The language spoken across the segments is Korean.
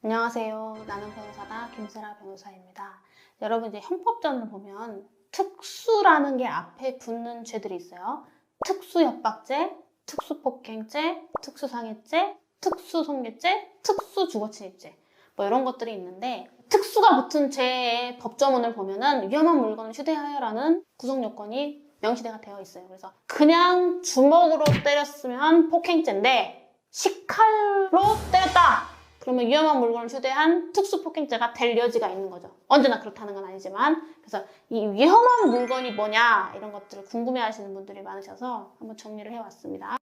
안녕하세요. 나는 변호사다 김세라 변호사입니다. 여러분 이제 형법전을 보면 특수라는 게 앞에 붙는 죄들이 있어요. 특수협박죄, 특수폭행죄, 특수상해죄, 특수손괴죄, 특수주거침입죄 뭐 이런 것들이 있는데 특수가 붙은 죄의 법조문을 보면은 위험한 물건을 휴대하여라는 구성요건이 명시가 되어 있어요. 그래서 그냥 주먹으로 때렸으면 폭행죄인데 식칼로 때렸다! 그러면 위험한 물건을 휴대한 특수폭행죄가 될 여지가 있는 거죠. 언제나 그렇다는 건 아니지만 그래서 이 위험한 물건이 뭐냐 이런 것들을 궁금해하시는 분들이 많으셔서 한번 정리를 해왔습니다.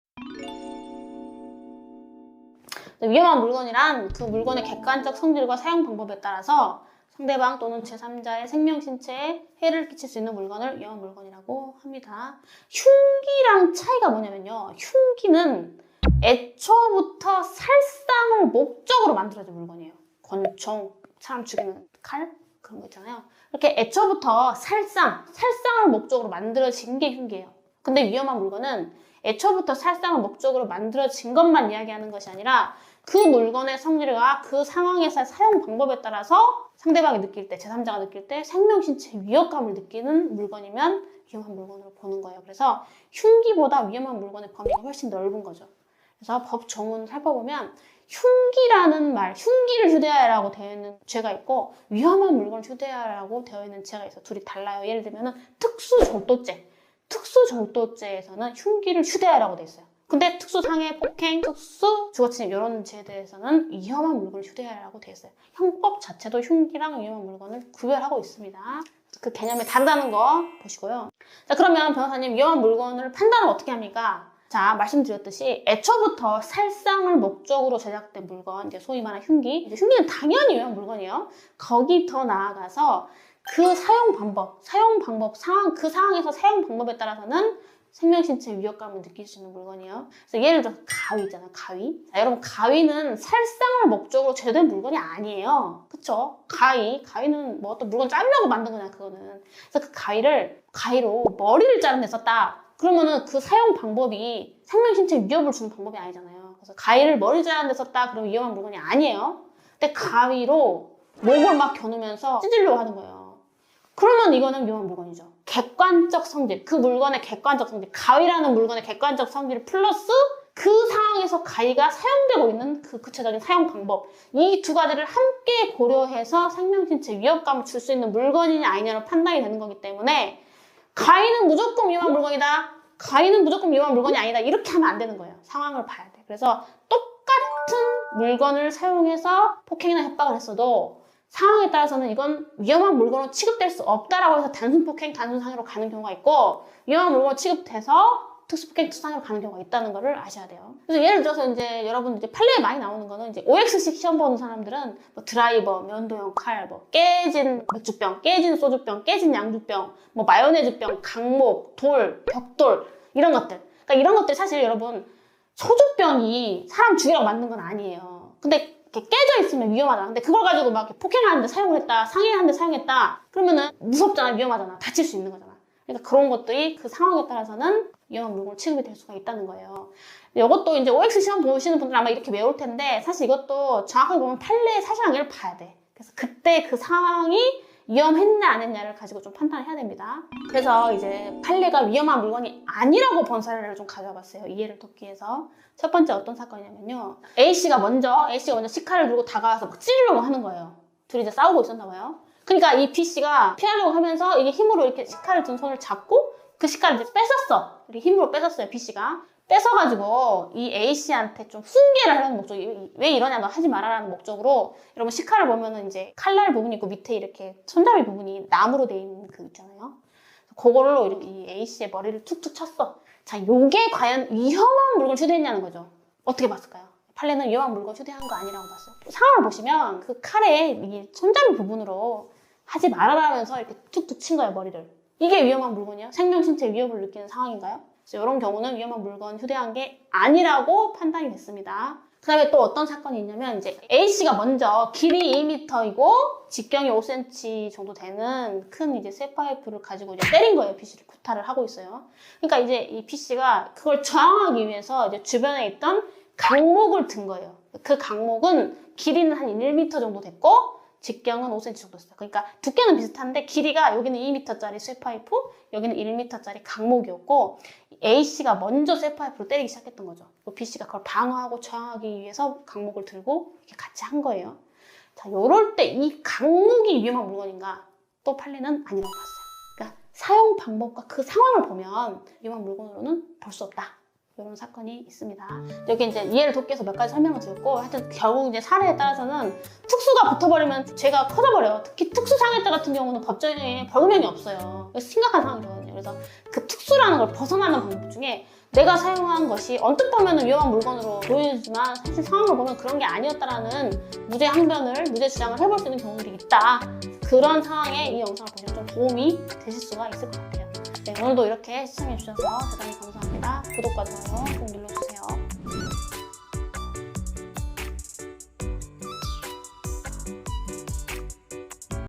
위험한 물건이란 그 물건의 객관적 성질과 사용 방법에 따라서 상대방 또는 제3자의 생명, 신체에 해를 끼칠 수 있는 물건을 위험한 물건이라고 합니다. 흉기랑 차이가 뭐냐면요. 흉기는 애초부터 살상을 목적으로 만들어진 물건이에요. 권총, 사람 죽이는 칼 그런 거 있잖아요. 이렇게 애초부터 살상을 목적으로 만들어진 게 흉기예요. 근데 위험한 물건은 애초부터 살상을 목적으로 만들어진 것만 이야기하는 것이 아니라 그 물건의 성질과 그 상황에서의 사용 방법에 따라서 상대방이 느낄 때, 제3자가 느낄 때 생명, 신체 위협감을 느끼는 물건이면 위험한 물건으로 보는 거예요. 그래서 흉기보다 위험한 물건의 범위가 훨씬 넓은 거죠. 그래서 법 정문 살펴보면 흉기라는 말, 흉기를 휴대하라고 되어 있는 죄가 있고 위험한 물건을 휴대하라고 되어 있는 죄가 있어요. 둘이 달라요. 예를 들면 특수절도죄. 특수절도죄에서는 흉기를 휴대하라고 되어 있어요. 근데 특수상해, 폭행, 특수주거침입 이런 죄에 대해서는 위험한 물건을 휴대하라고 되어 있어요. 형법 자체도 흉기랑 위험한 물건을 구별하고 있습니다. 그 개념이 다르다는 거 보시고요. 자, 그러면 변호사님 위험한 물건을 판단을 어떻게 합니까? 자, 말씀드렸듯이 애초부터 살상을 목적으로 제작된 물건, 이제 소위 말하는 흉기. 이제 흉기는 당연히 위험한 물건이에요. 거기 더 나아가서 그 사용 방법, 상황, 그 상황에서 사용 방법에 따라서는 생명, 신체 위협감을 느낄 수 있는 물건이에요. 그래서 예를 들어서 가위 있잖아요, 가위. 자, 여러분, 가위는 살상을 목적으로 제된 물건이 아니에요. 그쵸? 가위는 뭐 어떤 물건 자르려고 만든 거냐, 그거는. 그래서 그 가위로 머리를 자르는 데 썼다. 그러면은 그 사용 방법이 생명, 신체 위협을 주는 방법이 아니잖아요. 그래서 가위를 머리 자르는 데 썼다. 그러면 위험한 물건이 아니에요. 근데 가위로 목을 막 겨누면서 찢으려고 하는 거예요. 그러면 이거는 위험한 물건이죠. 객관적 성질, 그 물건의 객관적 성질, 가위라는 물건의 객관적 성질 플러스 그 상황에서 가위가 사용되고 있는 그 구체적인 사용 방법, 이 두 가지를 함께 고려해서 생명, 신체 위협감을 줄 수 있는 물건이냐 아니냐로 판단이 되는 거기 때문에 가위는 무조건 위험한 물건이다. 가위는 무조건 위험한 물건이 아니다. 이렇게 하면 안 되는 거예요. 상황을 봐야 돼. 그래서 똑같은 물건을 사용해서 폭행이나 협박을 했어도 상황에 따라서는 이건 위험한 물건으로 취급될 수 없다라고 해서 단순 폭행, 단순 상해로 가는 경우가 있고 위험한 물건으로 취급돼서 특수폭행, 특수상해로 가는 경우가 있다는 거를 아셔야 돼요. 그래서 예를 들어서 이제 여러분 이제 판례에 많이 나오는 거는 이제 OX식 시험 보는 사람들은 뭐 드라이버, 면도용 칼, 뭐 깨진 맥주병, 깨진 소주병, 깨진 양주병, 뭐 마요네즈병, 강목, 돌, 벽돌 이런 것들. 그러니까 이런 것들 사실 여러분 소주병이 사람 죽이라고 만든 건 아니에요. 근데 이렇게 깨져 있으면 위험하잖아. 근데 그걸 가지고 막 폭행하는데 사용을 했다, 상해하는데 사용했다. 그러면은 무섭잖아, 위험하잖아, 다칠 수 있는 거잖아. 그러니까 그런 것들이 그 상황에 따라서는 위험한 물건으로 취급이 될 수가 있다는 거예요. 이것도 이제 OX 시험 보시는 분들은 아마 이렇게 외울 텐데 사실 이것도 정확하게 보면 판례의 사실관계를 봐야 돼. 그래서 그때 그 상황이 위험했냐 안 했냐를 가지고 좀 판단을 해야 됩니다. 그래서 이제 판례가 위험한 물건이 아니라고 본 사례를 좀 가져와 봤어요. 이해를 돕기 위해서. 첫 번째 어떤 사건이냐면요. A씨가 먼저 식칼을 들고 다가와서 막 찌르려고 하는 거예요. 둘이 이제 싸우고 있었나 봐요. 그러니까 이 B씨가 피하려고 하면서 이게 힘으로 이렇게 식칼을 든 손을 잡고 그 식칼을 이제 뺐었어. 이렇게 힘으로 뺐었어요, B씨가. 뺏어가지고 이 A씨한테 좀 훈계를 하려는 목적이 왜 이러냐 너 하지 말아라는 목적으로 여러분 식칼을 보면은 이제 칼날 부분이 있고 밑에 이렇게 손잡이 부분이 나무로 돼 있는 그 있잖아요. 그걸로 이렇게 이 A씨의 머리를 툭툭 쳤어. 자, 요게 과연 위험한 물건을 휴대했냐는 거죠. 어떻게 봤을까요? 판례는 위험한 물건 휴대한 거 아니라고 봤어요. 상황을 보시면 그 칼의 이 손잡이 부분으로 하지 말아라면서 이렇게 툭툭 친 거예요, 머리를. 이게 위험한 물건이에요? 생명, 신체 위협을 느끼는 상황인가요? 이런 경우는 위험한 물건 휴대한 게 아니라고 판단이 됐습니다. 그 다음에 또 어떤 사건이 있냐면 이제 A씨가 먼저 길이 2m이고 직경이 5cm 정도 되는 큰 이제 쇠파이프를 가지고 이제 때린 거예요. B씨를 구타를 하고 있어요. 그러니까 이제 이 B씨가 그걸 저항하기 위해서 이제 주변에 있던 강목을 든 거예요. 그 강목은 길이는 한 1m 정도 됐고 직경은 5cm 정도 됐어요. 그러니까 두께는 비슷한데 길이가 여기는 2m짜리 쇠파이프, 여기는 1m짜리 강목이었고 A씨가 먼저 쇠파이프로 때리기 시작했던 거죠. B씨가 그걸 방어하고 저항하기 위해서 강목을 들고 이렇게 같이 한 거예요. 자, 요럴 때 이 강목이 위험한 물건인가? 또 판례는 아니라고 봤어요. 그러니까 사용 방법과 그 상황을 보면 위험한 물건으로는 볼 수 없다. 이런 사건이 있습니다. 여기 이제 이해를 돕기 위해서 몇 가지 설명을 드렸고, 하여튼 결국 이제 사례에 따라서는 특수가 붙어버리면 죄가 커져버려요. 특히 특수상해죄 같은 경우는 법정에 벌금형이 없어요. 그래서 심각한 상황이거든요. 그래서 그 특수라는 걸 벗어나는 방법 중에 내가 사용한 것이 언뜻 보면 위험한 물건으로 보이지만 사실 상황을 보면 그런 게 아니었다라는 무죄 항변을, 무죄 주장을 해볼 수 있는 경우들이 있다. 그런 상황에 이 영상을 보시면 좀 도움이 되실 수가 있을 것 같아요. 네, 오늘도 이렇게 시청해주셔서 대단히 감사합니다. 구독과 좋아요 꼭 눌러주세요.